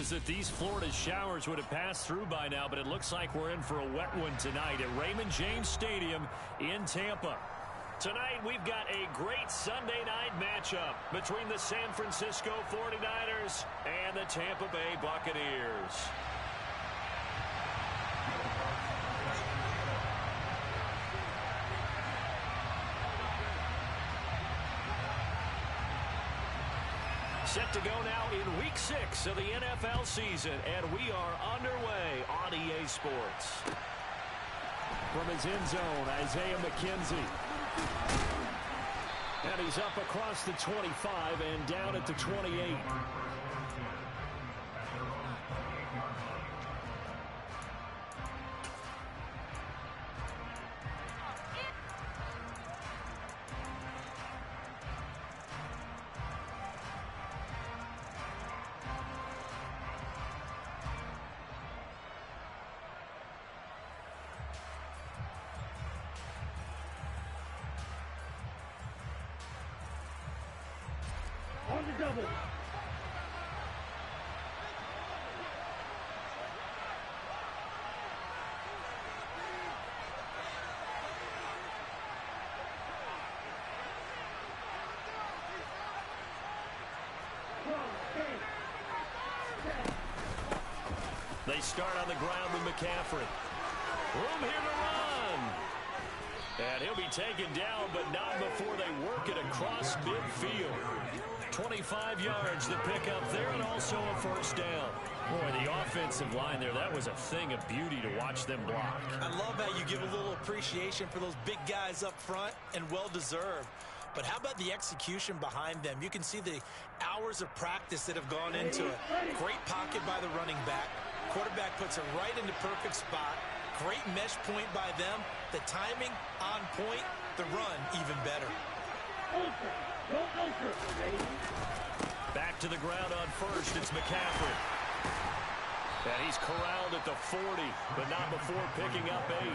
was that these Florida showers would have passed through by now, but it looks like we're in for a wet one tonight at Raymond James Stadium in Tampa. Tonight, we've got a great Sunday night matchup between the San Francisco 49ers and the Tampa Bay Buccaneers. Set to go now in Week 6 of the NFL season, and we are underway on EA Sports. From his end zone, Isaiah McKenzie. And he's up across the 25 and down at the 28. On the double. They start on the ground with McCaffrey. Room here to run. And he'll be taken down, but not before they work it across midfield. 25 yards to pick up there, and also a first down. Boy, the offensive line there, that was a thing of beauty to watch them block. I love how you give a little appreciation for those big guys up front, and well-deserved. But how about the execution behind them? You can see the hours of practice that have gone into it. Great pocket by the running back. Quarterback puts it right in the perfect spot. Great mesh point by them. The timing on point. The run even better. Back to the ground on first. It's McCaffrey. And he's corralled at the 40, but not before picking up 8.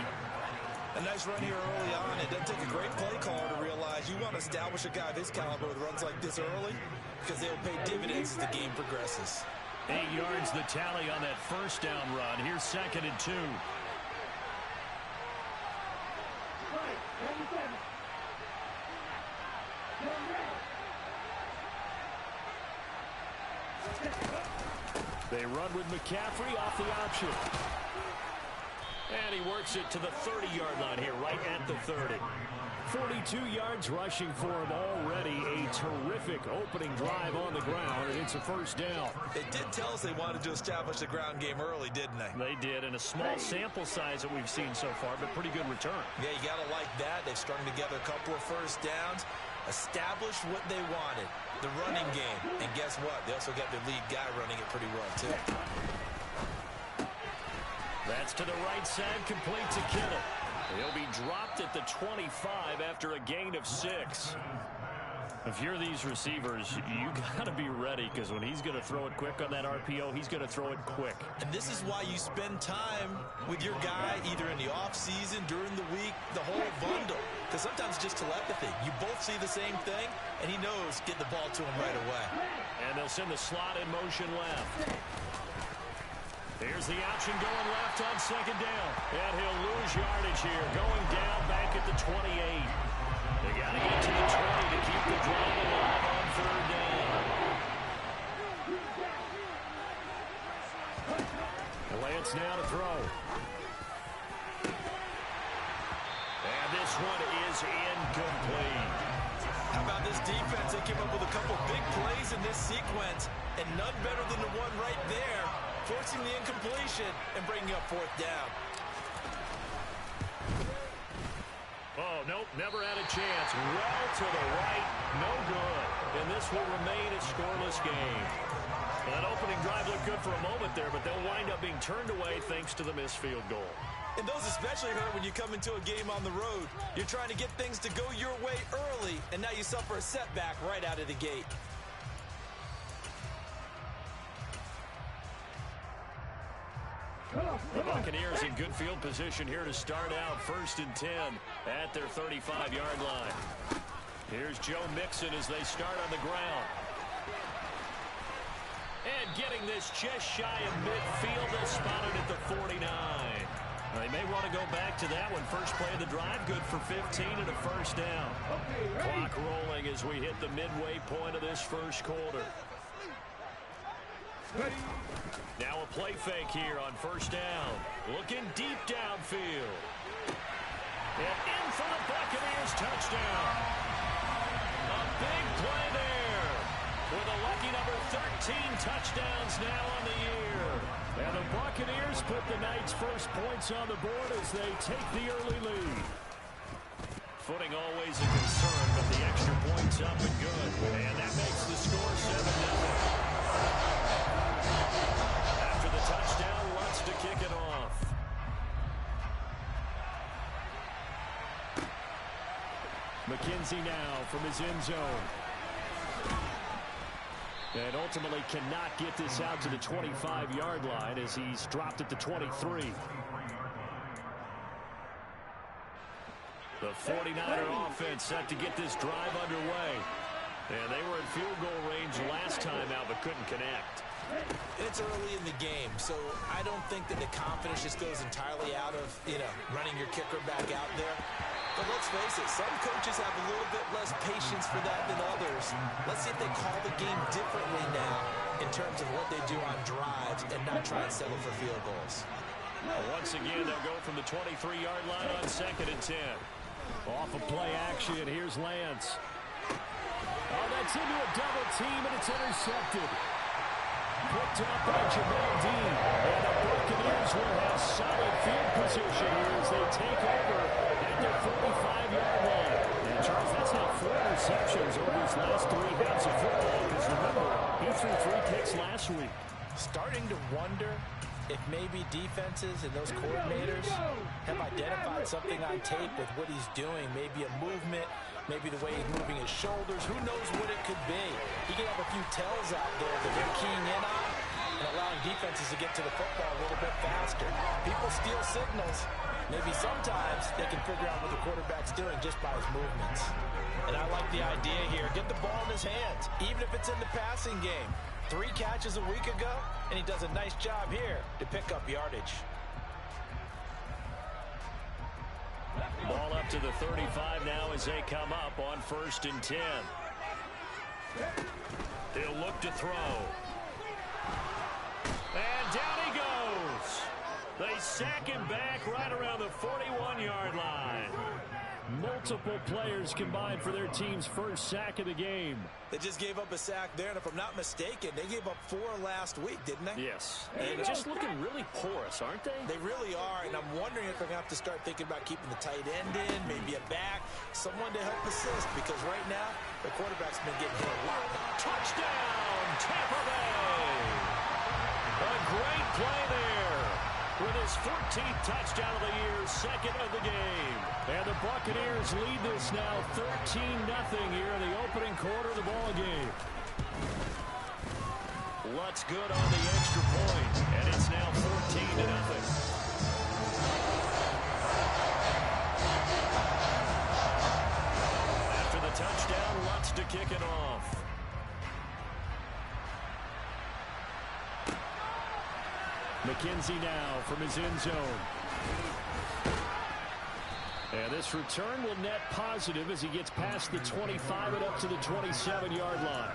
A nice run here early on. It doesn't take a great play caller to realize you want to establish a guy of his caliber with runs like this early, because they'll pay dividends as the game progresses. 8 yards the tally on that first down run. Here's 2nd and 2. They run with McCaffrey off the option. And he works it to the 30-yard line here, right at the 30. 42 yards rushing for him already. A terrific opening drive on the ground, and it's a first down. They did tell us they wanted to establish the ground game early, didn't they? They did, and a small sample size that we've seen so far, but pretty good return. Yeah, you got to like that. They've strung together a couple of first downs, established what they wanted, the running game. And guess what? They also got their lead guy running it pretty well, too. That's to the right side, complete to Kittle. He'll be dropped at the 25 after a gain of 6. If you're these receivers, you got to be ready, because when he's going to throw it quick on that RPO, he's going to throw it quick. And this is why you spend time with your guy, either in the offseason, during the week, the whole bundle. Because sometimes it's just telepathy. You both see the same thing, and he knows get the ball to him right away. And they'll send the slot in motion left. Here's the option going left on 2nd down. And he'll lose yardage here. Going down back at the 28. They got to get to the 20 to keep the drive alive on 3rd down. Lance now to throw. And this one is incomplete. How about this defense? They came up with a couple big plays in this sequence, and none better than the one right there, forcing the incompletion and bringing up 4th down. Oh, nope, never had a chance. Well to the right, no good. And this will remain a scoreless game. That opening drive looked good for a moment there, but they'll wind up being turned away thanks to the missed field goal. And those especially hurt when you come into a game on the road. You're trying to get things to go your way early, and now you suffer a setback right out of the gate. The Buccaneers in good field position here to start out 1st and 10 at their 35-yard line. Here's Joe Mixon as they start on the ground. And getting this just shy of midfield. They'll spot it at the 49. They may want to go back to that one. First play of the drive, good for 15 and a first down. Clock rolling as we hit the midway point of this first quarter. Now a play fake here on first down. Looking deep downfield. And in for the Buccaneers touchdown. A big play there. With a lucky number 13 touchdowns now on the year. And the Buccaneers put the night's first points on the board as they take the early lead. Footing always a concern, but the extra point's up and good. And that makes the score 7-0. After the touchdown, Lutz to kick it off. McKenzie now from his end zone. And ultimately cannot get this out to the 25-yard line as he's dropped at the 23. The 49er offense set to get this drive underway. And they were in field goal range last time out but couldn't connect. It's early in the game, so I don't think that the confidence just goes entirely out of, running your kicker back out there. But let's face it, some coaches have a little bit less patience for that than others. Let's see if they call the game differently now in terms of what they do on drives and not try and settle for field goals. Once again, they'll go from the 23-yard line on 2nd and 10. Off of play action, here's Lance. Oh, that's into a double team, and it's intercepted. Picked up by Jamal Dean. And the Buccaneers will have solid field position here as they take over at their 45-yard line. And Charles, that's now 4 receptions over his last 3 halves of football. Because remember, he threw 3 picks last week. Starting to wonder if maybe defenses and those coordinators have identified something on tape with what he's doing. Maybe a movement, maybe the way he's moving his shoulders. Who knows what it could be? He could have a few tells out there that they're keying in on and allowing defenses to get to the football a little bit faster. People steal signals. Maybe sometimes they can figure out what the quarterback's doing just by his movements. And I like the idea here. Get the ball in his hands, even if it's in the passing game. 3 catches a week ago, and he does a nice job here to pick up yardage. Ball up to the 35 now as they come up on 1st and 10. He'll look to throw. And down he goes. They sack him back right around the 41-yard line. Multiple players combined for their team's first sack of the game. They just gave up a sack there, and if I'm not mistaken, they gave up 4 last week, didn't they? Yes. And just looking really porous, aren't they? They really are, and I'm wondering if they're going to have to start thinking about keeping the tight end in, maybe a back, someone to help assist, because right now, the quarterback's been getting hit a lot. Touchdown, Tampa Bay! A great play there. With his 14th touchdown of the year, 2nd of the game. And the Buccaneers lead this now 13-0 here in the opening quarter of the ball game. Lutz good on the extra point, and it's now 14-0. After the touchdown, Lutz to kick it off. McKenzie now from his end zone. And this return will net positive as he gets past the 25 and up to the 27-yard line.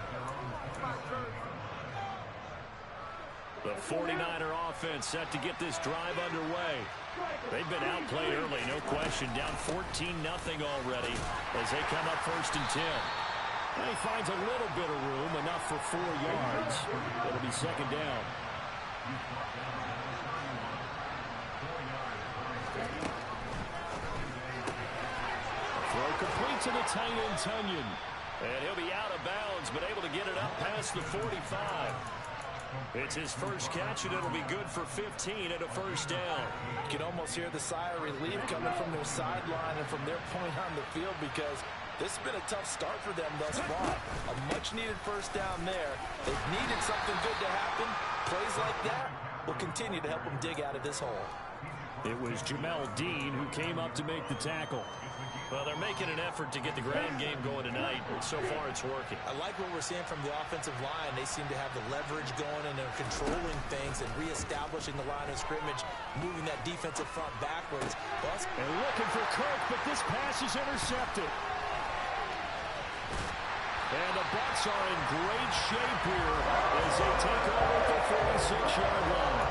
The 49er offense set to get this drive underway. They've been outplayed early, no question. Down 14-0 already as they come up 1st and 10. And he finds a little bit of room, enough for 4 yards. It'll be 2nd down. Throw complete to the tight end, Tunyon. And he'll be out of bounds, but able to get it up past the 45. It's his first catch, and it'll be good for 15 and a first down. You can almost hear the sigh of relief coming from their sideline and from their point on the field, because this has been a tough start for them thus far. A much-needed first down there. They've needed something good to happen. Plays like that will continue to help them dig out of this hole. It was Jamel Dean who came up to make the tackle. Well, they're making an effort to get the ground game going tonight, and so far it's working. I like what we're seeing from the offensive line. They seem to have the leverage going, and they're controlling things and reestablishing the line of scrimmage, moving that defensive front backwards. And looking for Kirk, but this pass is intercepted. And the Bucks are in great shape here as they take over at the 46-yard line.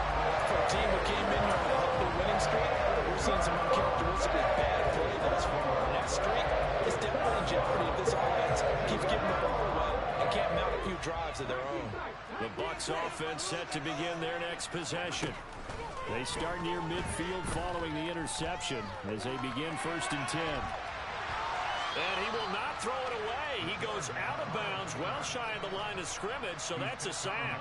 For a team who came in here on a healthy winning streak, we're seeing some uncharacteristically bad play thus far. And that streak is definitely in jeopardy if this offense keeps giving the ball away and can't mount a few drives of their own. The Bucks offense set to begin their next possession. They start near midfield following the interception as they begin 1st and 10. And he will not throw it away. He goes out of bounds, well shy of the line of scrimmage, so that's a sack.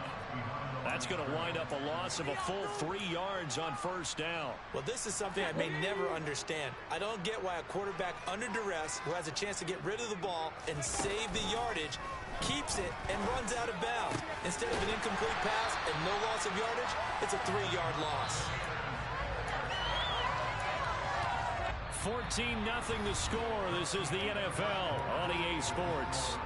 That's going to wind up a loss of a full 3 yards on 1st down. Well, this is something I may never understand. I don't get why a quarterback under duress who has a chance to get rid of the ball and save the yardage keeps it and runs out of bounds. Instead of an incomplete pass and no loss of yardage, it's a 3-yard loss. 14-0 the score. This is the NFL on EA Sports.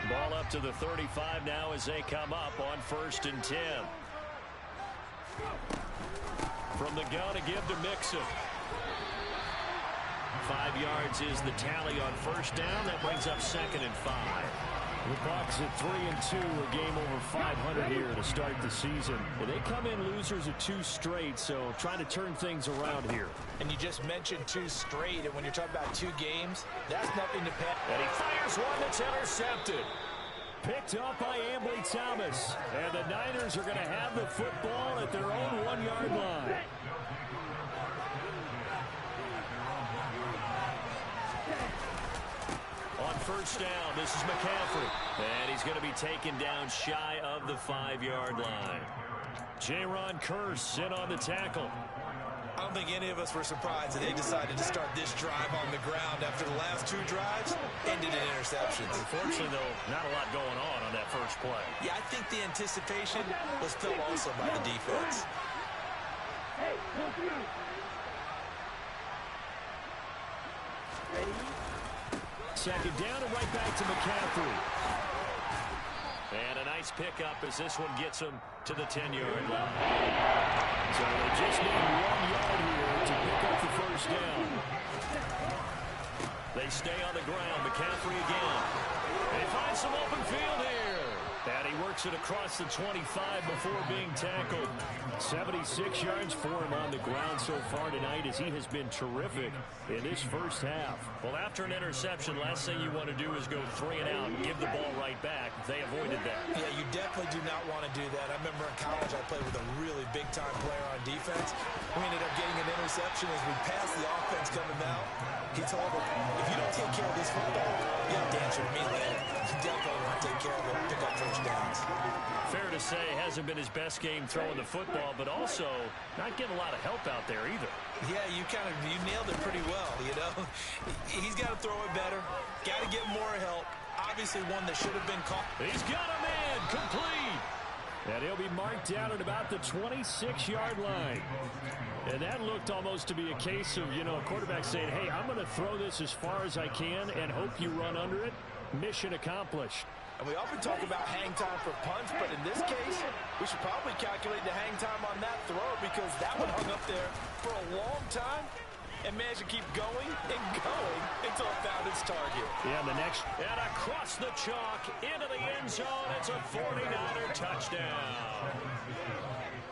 Ball up to the 35 now as they come up on 1st and 10. From the gun to give to Mixon. 5 yards is the tally on 1st down. That brings up 2nd and 5. The Bucks at 3-2, a game over 500 here to start the season. Well, they come in losers of 2 straight, so trying to turn things around here. And you just mentioned 2 straight, and when you're talking about 2 games, that's nothing to pet. And he fires one that's intercepted. Picked up by Ambly Thomas. And the Niners are going to have the football at their own 1-yard line. On 1st down, this is McCaffrey. And he's going to be taken down shy of the 5-yard line. Jaron Kearse in on the tackle. I don't think any of us were surprised that they decided to start this drive on the ground after the last 2 drives ended in interceptions. Unfortunately, though, not a lot going on that first play. Yeah, I think the anticipation was felt also by the defense. Hey, come on. Ready? 2nd down and right back to McCaffrey. And a nice pickup as this one gets him to the 10-yard line. So they just need 1 yard here to pick up the 1st down. They stay on the ground. McCaffrey again. They find some open field here. And he works it across the 25 before being tackled. 76 yards for him on the ground so far tonight as he has been terrific in this first half. Well, after an interception, last thing you want to do is go 3 and out and give the ball right back. They avoided that. Yeah, you definitely do not want to do that. I remember in college I played with a really big-time player on defense. We ended up getting an interception as we passed the offense coming out. He told him, if you don't take care of this football, you have to answer to me later. You definitely want to take care of it and pick up 1st downs. Fair to say, hasn't been his best game throwing the football, but also not getting a lot of help out there either. Yeah, you nailed it pretty well, you know. He's got to throw it better. Got to get more help. Obviously one that should have been caught. He's got him in, complete. And he'll be marked down at about the 26-yard line. And that looked almost to be a case of, you know, a quarterback saying, hey, I'm going to throw this as far as I can and hope you run under it. Mission accomplished. And we often talk about hang time for punts, but in this case, we should probably calculate the hang time on that throw because that one hung up there for a long time and managed to keep going and going until it found its target. Yeah, the next. And across the chalk into the end zone. It's a 49er touchdown.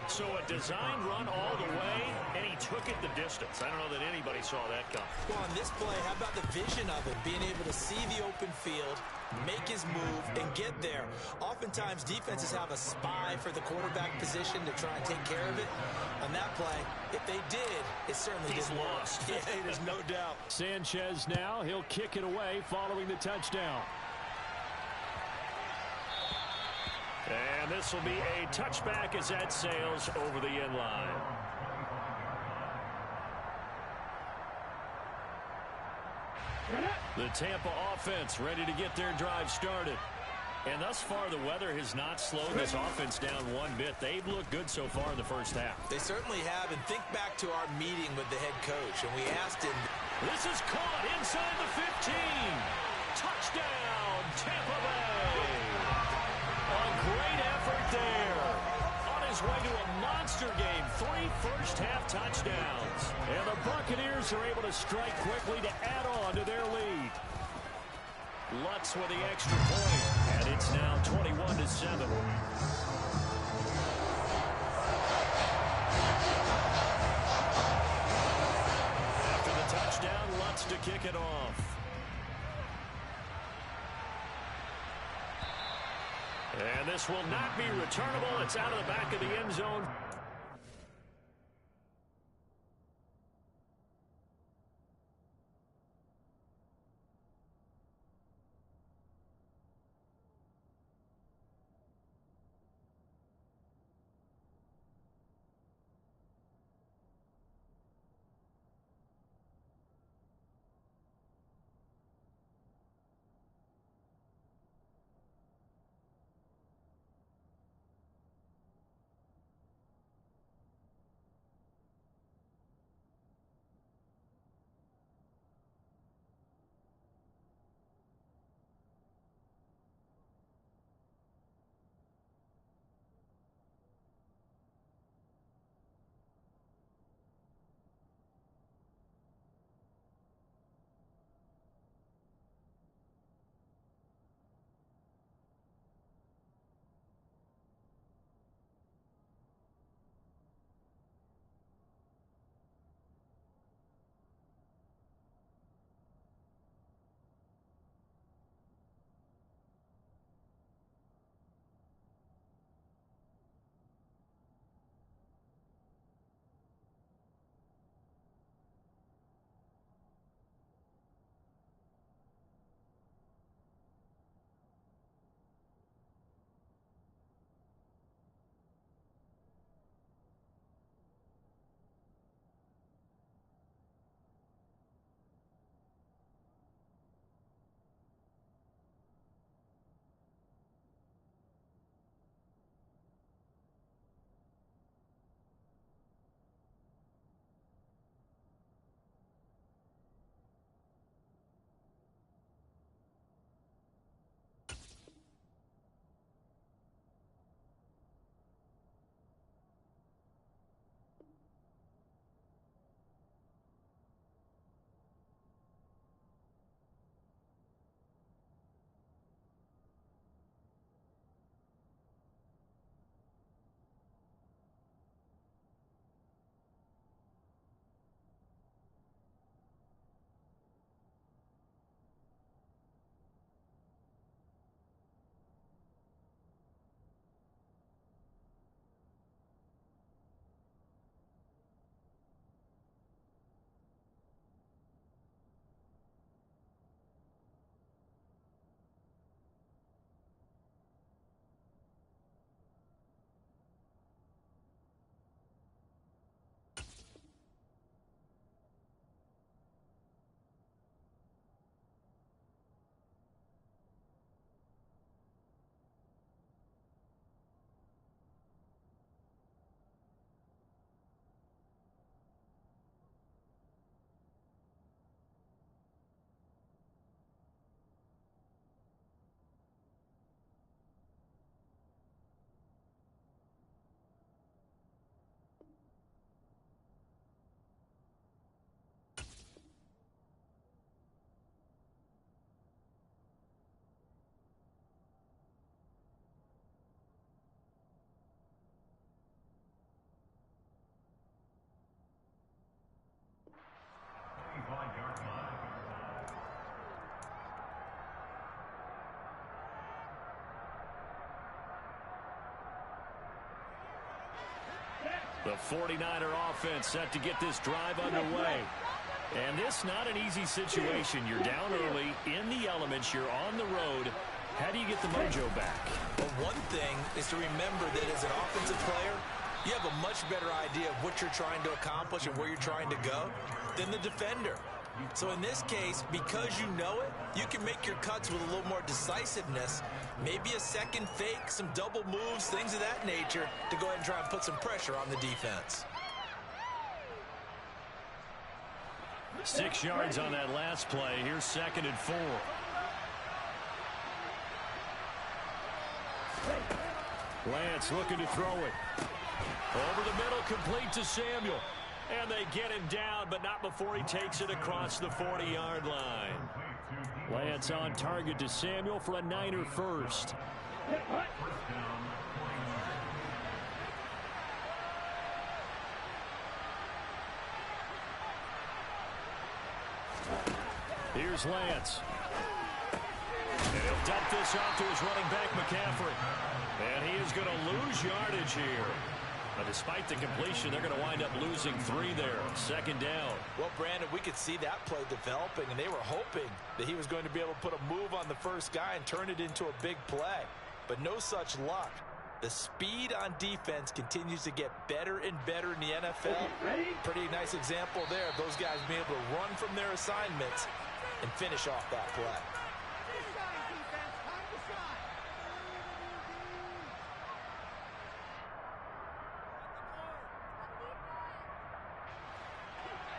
So a design run all the way, and he took it the distance. I don't know that anybody saw that come. Well, on this play, how about the vision of it? Being able to see the open field, make his move, and get there. Oftentimes, defenses have a spy for the quarterback position to try and take care of it. On that play, if they did, it certainly didn't work. Lost. Yeah, there's no doubt. Sanchez now, he'll kick it away following the touchdown. And this will be a touchback as that sails over the end line. The Tampa offense ready to get their drive started. And thus far, the weather has not slowed this offense down one bit. They've looked good so far in the first half. They certainly have. And think back to our meeting with the head coach, and we asked him. This is caught inside the 15. Touchdown, Tampa Bay. A great effort there. On his way to a monster game, 3 first-half touchdowns. And the Buccaneers are able to strike quickly to add on to their lead. Lutz with the extra point, and it's now 21-7. After the touchdown, Lutz to kick it off. And this will not be returnable. It's out of the back of the end zone. The 49er offense set to get this drive underway. And this not an easy situation. You're down early, in the elements, you're on the road. How do you get the mojo back? Well, one thing is to remember that as an offensive player, you have a much better idea of what you're trying to accomplish and where you're trying to go than the defender. So in this case, because you know it, you can make your cuts with a little more decisiveness, maybe a second fake, some double moves, things of that nature, to go ahead and try and put some pressure on the defense. 6 yards on that last play. Here's 2nd and 4. Lance looking to throw it. Over the middle, complete to Samuel. And they get him down, but not before he takes it across the 40-yard line. Lance on target to Samuel for a Niner first. Here's Lance. And he'll dump this off to his running back, McCaffrey. And he is going to lose yardage here. But despite the completion, they're going to wind up losing 3 there. 2nd down. Well, Brandon, we could see that play developing, and they were hoping that he was going to be able to put a move on the first guy and turn it into a big play. But no such luck. The speed on defense continues to get better and better in the NFL. Pretty nice example there of those guys being able to run from their assignments and finish off that play.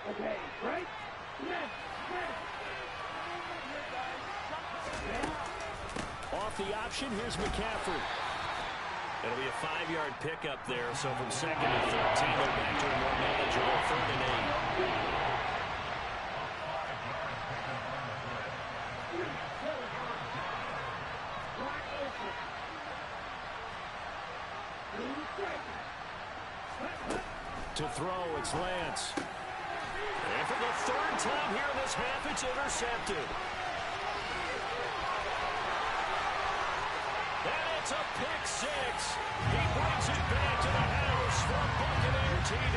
Okay, right? Off the option, here's McCaffrey. It'll be a 5-yard pickup there, so from 2nd and 13, they're back to a more manageable 3rd and 8. To throw, it's Lance. And for the 3rd time here in this half, it's intercepted. And it's a pick 6. He brings it back to the house for Buccaneer TD.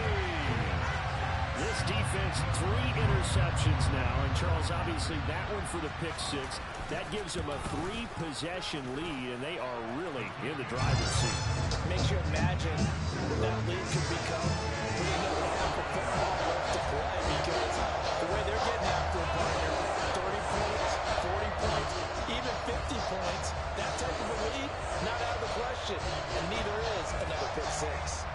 This defense, 3 interceptions now. And, Charles, obviously that one for the pick 6. That gives them a 3-possession lead, and they are really in the driver's seat. Makes you imagine what that lead could become when you know half of football left to play, because the way they're getting after a partner, 30 points, 40 points, even 50 points, that type of a lead, not out of the question, and neither is another pick 6.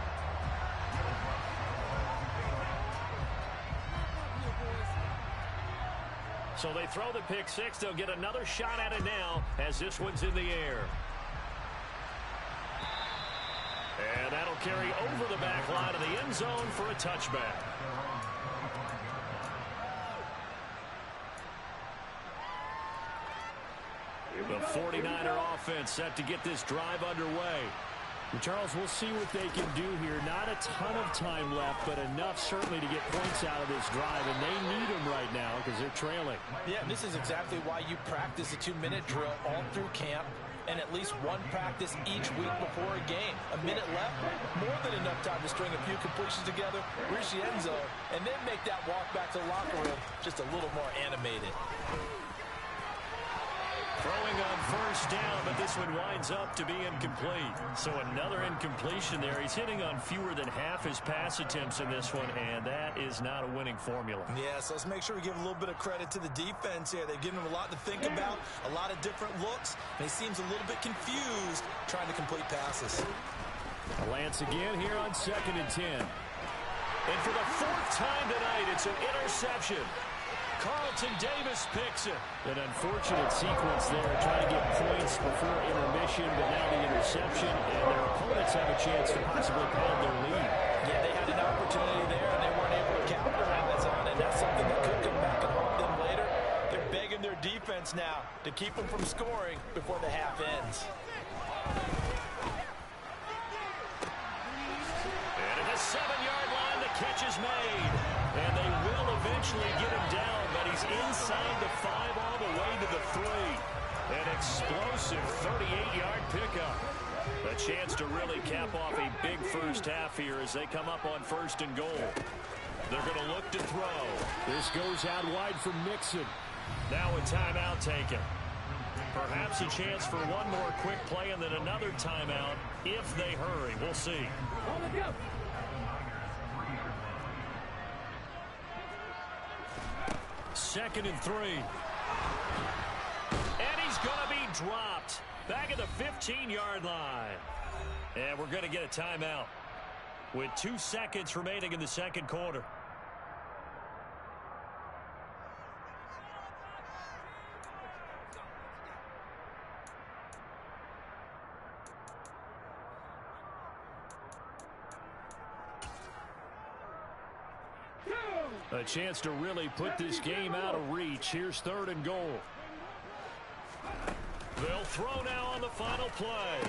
So they throw the pick 6. They'll get another shot at it now as this one's in the air. And that'll carry over the back line of the end zone for a touchback. The 49er offense set to get this drive underway. And Charles, we'll see what they can do here. Not a ton of time left, but enough certainly to get points out of this drive, and they need them right now because they're trailing. Yeah, and this is exactly why you practice a 2-minute drill all through camp, and at least one practice each week before a game. A minute left, more than enough time to string a few completions together, reach the end zone, and then make that walk back to the locker room just a little more animated. Throwing on 1st down, but this one winds up to be incomplete. So another incompletion there. He's hitting on fewer than half his pass attempts in this one, and that is not a winning formula. Yeah, so let's make sure we give a little bit of credit to the defense here. They've given him a lot to think about, a lot of different looks, and he seems a little bit confused trying to complete passes. Lance again here on 2nd and 10. And for the 4th time tonight, it's an interception. Carlton Davis picks it. An unfortunate sequence there, trying to get points before intermission, but now the interception, and their opponents have a chance to possibly pound their lead. Yeah, they had an opportunity there, and they weren't able to capitalize on it. That's something that could come back and haunt them later. They're begging their defense now to keep them from scoring before the half ends. And at the 7-yard line, the catch is made. And they will eventually get him down, but he's inside the 5 all the way to the 3. An explosive 38-yard pickup. A chance to really cap off a big first half here as they come up on 1st and goal. They're going to look to throw. This goes out wide for Mixon. Now a timeout taken. Perhaps a chance for one more quick play and then another timeout if they hurry. We'll see. Second and 3. And he's going to be dropped. Back at the 15-yard line. And we're going to get a timeout with 2 seconds remaining in the second quarter. A chance to really put this game out of reach. Here's 3rd and goal. They'll throw now on the final play.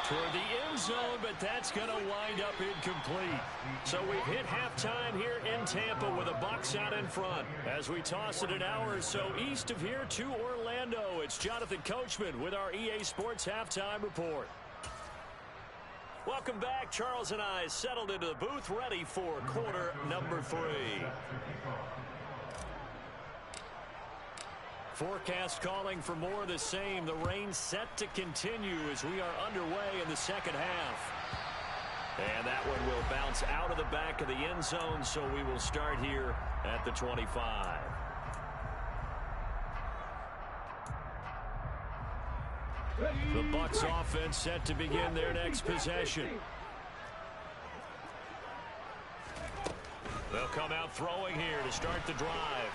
Toward the end zone, but that's going to wind up incomplete. So we've hit halftime here in Tampa with the Bucks out in front. As we toss it an hour or so east of here to Orlando, it's Jonathan Coachman with our EA Sports Halftime Report. Welcome back. Charles and I settled into the booth, ready for quarter number 3. Forecast calling for more of the same. The rain set to continue as we are underway in the second half. And that one will bounce out of the back of the end zone, so we will start here at the 25. The Bucks offense set to begin their next possession. They'll come out throwing here to start the drive.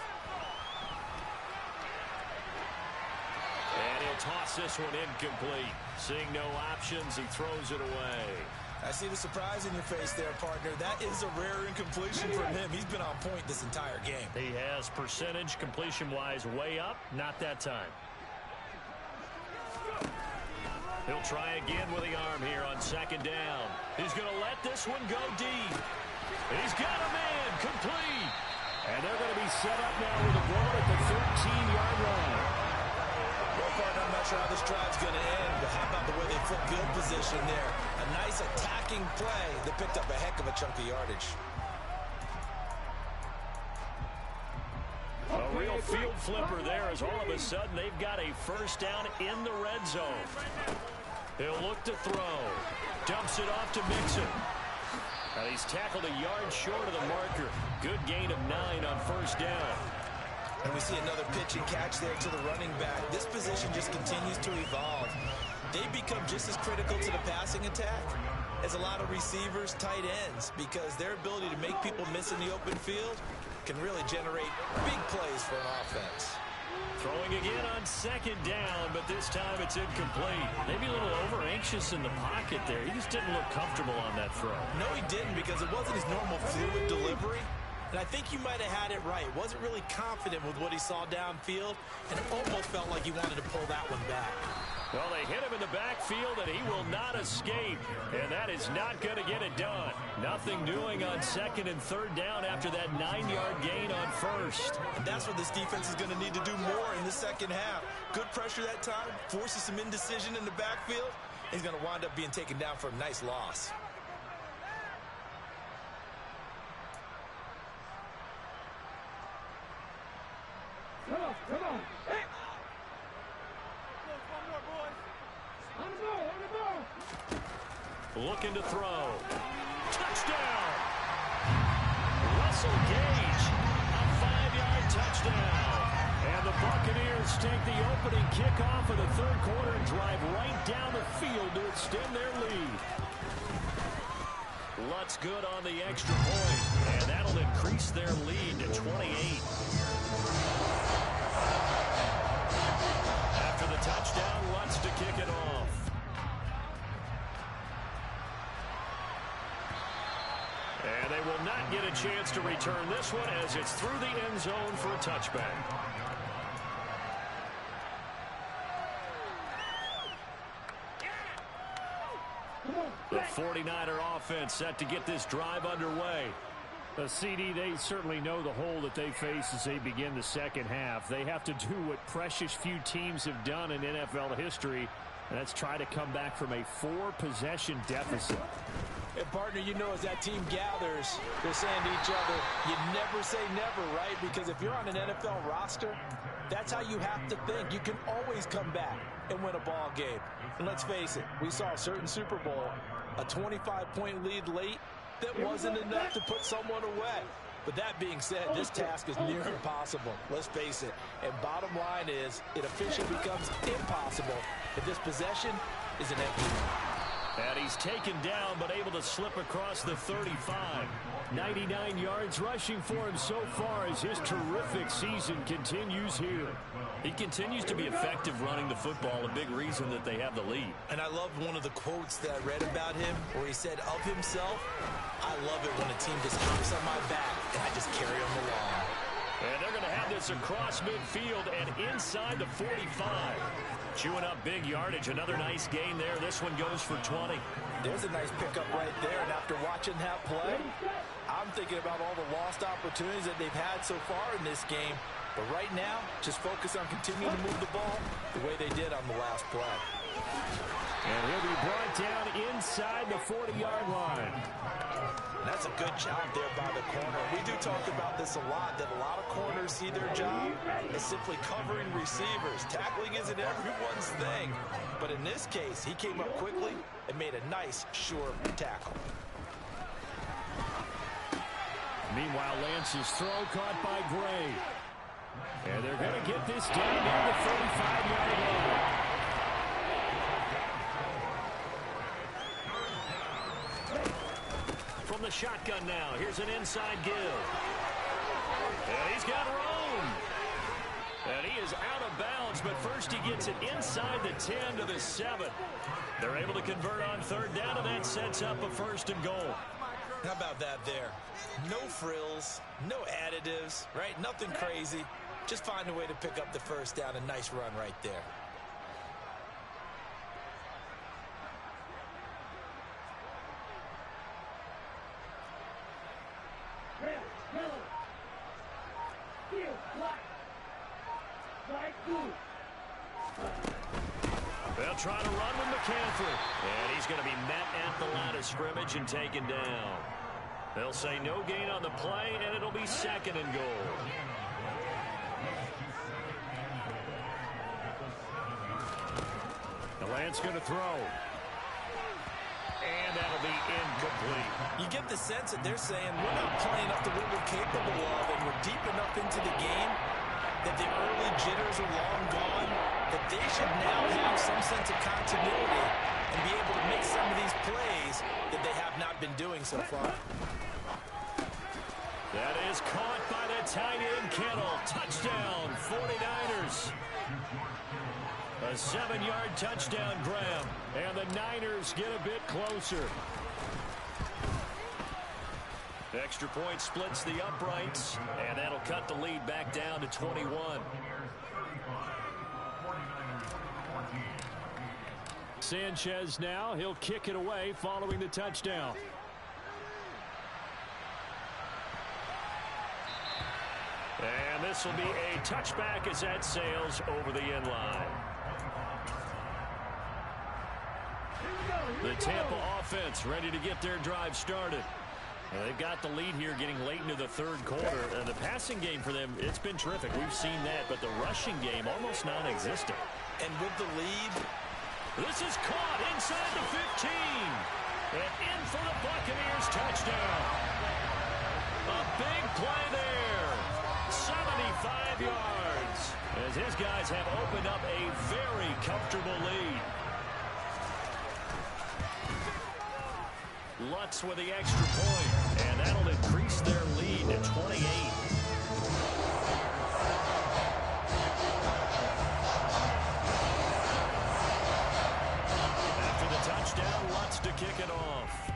And he'll toss this one incomplete. Seeing no options, he throws it away. I see the surprise in your face there, partner. That is a rare incompletion from him. He's been on point this entire game. He has percentage completion-wise way up. Not that time. He'll try again with the arm here on 2nd down. He's going to let this one go deep. He's got a man complete. And they're going to be set up now with a ball at the 13-yard line. Well, partner, I'm not sure how this drive's going to end, but how about the way they flip field position there? A nice attacking play that picked up a heck of a chunk of yardage. A real field flipper there as all of a sudden they've got a first down in the red zone. He'll look to throw. Dumps it off to Mixon. And he's tackled a yard short of the marker. Good gain of 9 on first down. And we see another pitch and catch there to the running back. This position just continues to evolve. They become just as critical to the passing attack as a lot of receivers, tight ends, because their ability to make people miss in the open field can really generate big plays for an offense. Throwing again on 2nd down, but this time it's incomplete. Maybe a little over-anxious in the pocket there. He just didn't look comfortable on that throw. No, he didn't, because it wasn't his normal fluid delivery. And I think you might have had it right. Wasn't really confident with what he saw downfield, and it almost felt like he wanted to pull that one back. Well, they hit him in the backfield, and he will not escape. And that is not going to get it done. Nothing doing on 2nd and 3rd down after that 9-yard gain on 1st. And that's what this defense is going to need to do more in the second half. Good pressure that time, forces some indecision in the backfield. He's going to wind up being taken down for a nice loss. Come on. Hey. Looking to throw. Touchdown! Russell Gage, a 5-yard touchdown. And the Buccaneers take the opening kickoff of the 3rd quarter and drive right down the field to extend their lead. Lutz good on the extra point, and that'll increase their lead to 28. After the touchdown, Lutz to kick it off. And they will not get a chance to return this one as it's through the end zone for a touchback. The 49er offense set to get this drive underway. CD, they certainly know the hole that they face as they begin the second half. They have to do what precious few teams have done in NFL history, and that's try to come back from a 4-possession deficit. And, partner, you know, as that team gathers, they're saying to each other, you never say never, right? Because if you're on an NFL roster, that's how you have to think. You can always come back and win a ball game. And let's face it, we saw a certain Super Bowl, a 25-point lead late that wasn't enough to put someone away. But that being said, this task is near impossible. Let's face it. And bottom line is, it officially becomes impossible if this possession is an empty one. And he's taken down, but able to slip across the 35. 99 yards rushing for him so far as his terrific season continues here. He continues to be effective running the football, a big reason that they have the lead. And I love one of the quotes that I read about him where he said of himself, I love it when a team just hops on my back and I just carry them along. And they're going to have this across midfield and inside the 45. Chewing up big yardage. Another nice gain there. This one goes for 20. There's a nice pickup right there. And after watching that play, I'm thinking about all the lost opportunities that they've had so far in this game. But right now, just focus on continuing to move the ball the way they did on the last play. And he'll be brought down inside the 40-yard line. And that's a good job there by the corner. We do talk about this a lot, that a lot of corners see their job as simply covering receivers. Tackling isn't everyone's thing. But in this case, he came up quickly and made a nice, sure tackle. Meanwhile, Lance's throw caught by Gray. And they're going to get this down near the 45-yard line. From the shotgun now, here's an inside give. And he's got room. And he is out of bounds, but first he gets it inside the 10 to the 7. They're able to convert on third down, and that sets up a 1st and goal. How about that there? No frills, no additives, right? Nothing crazy. Just find a way to pick up the 1st down. A nice run right there. They'll try to run with McCaffrey. And he's going to be met at the line of scrimmage and taken down. They'll say no gain on the play, and it'll be 2nd and goal. The Lance going to throw. And that'll be incomplete. You get the sense that they're saying we're not playing up to what we're capable of, and we're deep enough into the game that the early jitters are long gone, that they should now have some sense of continuity and be able to make some of these plays that they have not been doing so far. That is caught by the tight end, Kittle. Touchdown, 49ers. A 7-yard touchdown grab, and the Niners get a bit closer. Extra point splits the uprights, and that'll cut the lead back down to 21. Sanchez now, he'll kick it away following the touchdown. And this will be a touchback as that sails over the end line. The Tampa offense ready to get their drive started. They've got the lead here getting late into the 3rd quarter. And the passing game for them, it's been terrific. We've seen that, but the rushing game almost non-existent. And with the lead, this is caught inside the 15. And in for the Buccaneers touchdown. A big play there. 75 yards. As his guys have opened up a very comfortable lead. Lutz with the extra point, and that'll increase their lead to 28. After the touchdown, Lutz to kick it off.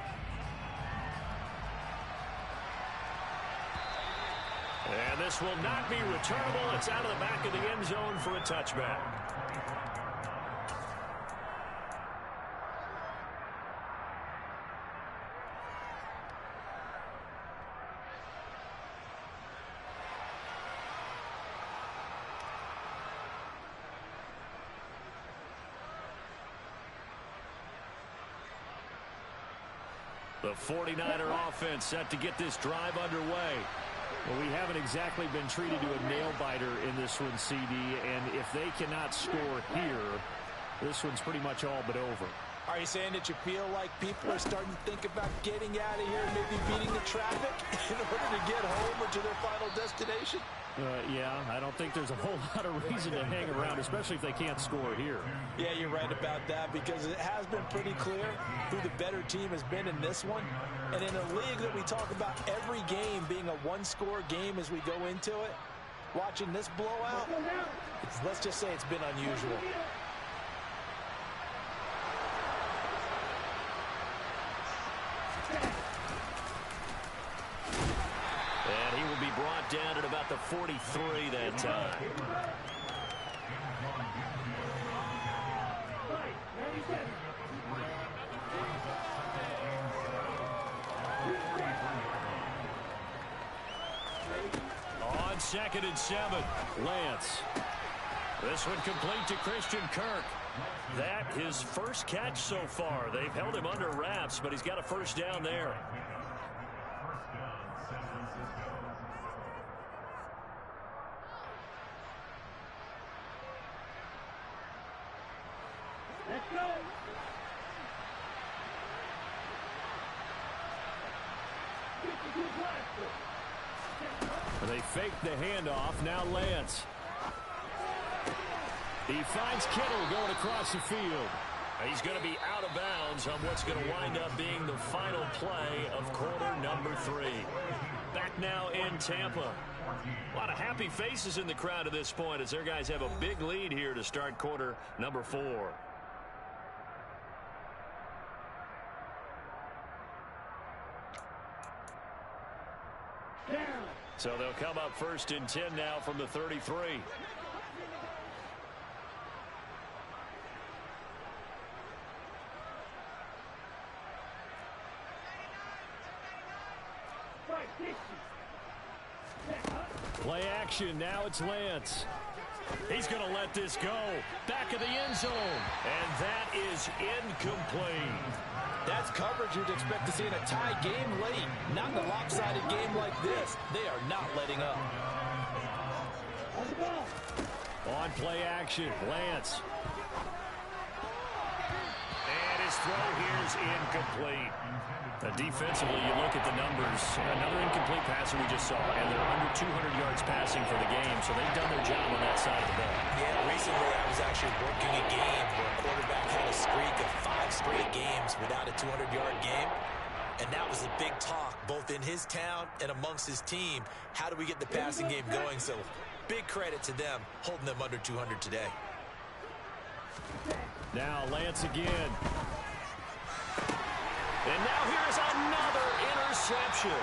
And this will not be returnable. It's out of the back of the end zone for a touchback. The 49er offense set to get this drive underway. Well, we haven't exactly been treated to a nail-biter in this one, CD, and if they cannot score here, this one's pretty much all but over. Are you saying that you feel like people are starting to think about getting out of here and maybe beating the traffic in order to get home or to their final destination? Yeah, I don't think there's a whole lot of reason to hang around, especially if they can't score here. Yeah, you're right about that, because it has been pretty clear who the better team has been in this one. And in a league that we talk about every game being a one-score game as we go into it, watching this blowout, let's just say it's been unusual. And he will be brought down at about the 43 that time. On 2nd and 7, Lance. This one complete to Christian Kirk. That his first catch so far. They've held him under wraps, but he's got a first down there. Let's go. They fake the handoff. Now Lance. He finds Kittle going across the field. He's going to be out of bounds on what's going to wind up being the final play of quarter number 3. Back now in Tampa. A lot of happy faces in the crowd at this point as their guys have a big lead here to start quarter number 4. So they'll come up 1st and 10 now from the 33. Play action. Now it's Lance. He's going to let this go. Back of the end zone. And that is incomplete. That's coverage you'd expect to see in a tie game late. Not in a lopsided game like this. They are not letting up. On play action, Lance. And his throw here is incomplete. Defensively, you look at the numbers. Another incomplete passer we just saw, and they're under 200 yards passing for the game, so they've done their job on that side of the ball. Yeah, recently I was actually working a game where a quarterback had a streak of 5 straight games without a 200-yard game, and that was a big talk, both in his town and amongst his team. How do we get the passing game going? So big credit to them holding them under 200 today. Now Lance again. And now here's another interception.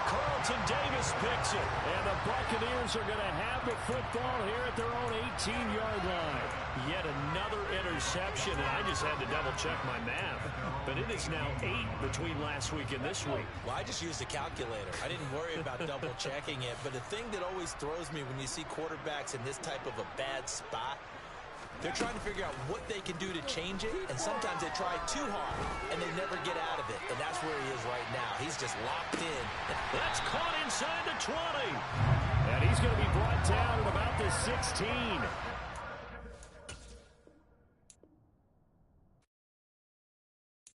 Carlton Davis picks it. And the Buccaneers are going to have the football here at their own 18-yard line. Yet another interception, and I just had to double-check my math. But it is now 8 between last week and this week. Well, I just used a calculator. I didn't worry about double-checking it. But the thing that always throws me when you see quarterbacks in this type of a bad spot, they're trying to figure out what they can do to change it, and sometimes they try too hard, and they never get out of it. And that's where he is right now. He's just locked in. That's caught inside the 20. And he's going to be brought down at about the 16.